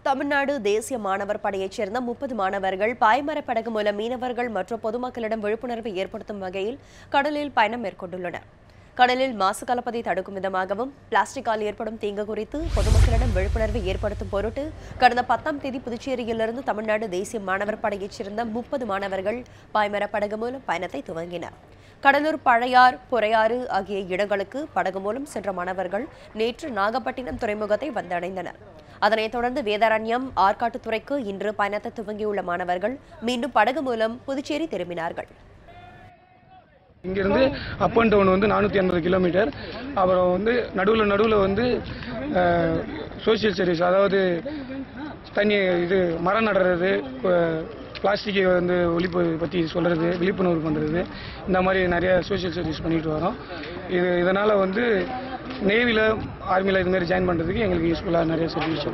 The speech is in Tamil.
தமிழ்நாடு தேசிய மாணவர் படையைச் சேர்ந்த 30 மாணவர்கள் பாய்மரப் படகு மூலம் மீனவர்கள் மற்றும் பொதுமக்களிடம் விழிப்புணர்வை ஏற்படுத்தும் வகையில் கடலில் பயணம் மேற்கொண்டுள்ளனர். கடலில் மாசு கலப்பதை தடுக்கும் விதமாகவும் பிளாஸ்டிக்கால் ஏற்படும் தீங்கு குறித்து பொதுமக்களிடம் விழிப்புணர்வை ஏற்படுத்தும் பொருட்டு கடந்த 10ஆம் தேதி புதுச்சேரியிலிருந்து தமிழ்நாடு தேசிய மாணவர் படையைச் சேர்ந்த 30 மாணவர்கள் பாய்மரப் படகு மூலம் பயணத்தை துவங்கினர். கடலூர், பழையார், பொறையாறு ஆகிய இடங்களுக்கு படகு மூலம் சென்ற மாணவர்கள் நேற்று நாகப்பட்டினம் துறைமுகத்தை வந்தடைந்தனர். அதனைத் தொடர்ந்து வேதாரண்யம், ஆற்காட்டுத்துறைக்கு இன்று பயணத்தை துவங்கியுள்ள மாணவர்கள் மீண்டும் படகு மூலம் புதுச்சேரி திரும்பினார்கள். இங்கிருந்து அப் அண்ட் டவுன் 480 கிலோமீட்டர். அப்புறம் நடுவில் சோசியல் சர்வீஸ், அதாவது தண்ணி மரம் நடுறது, பிளாஸ்டிக்கை ஒழிப்பு பற்றி சொல்கிறது, விழிப்புணர்வு பண்ணுறது, இந்த மாதிரி நிறைய சோசியல் சர்வீஸ் பண்ணிட்டு வரோம். இதனால் நேவியில், ஆர்மியில் இதுமாரி ஜாயின் பண்ணுறதுக்கு எங்களுக்கு யூஸ்ஃபுல்லாக நிறைய சர்வீஸ்.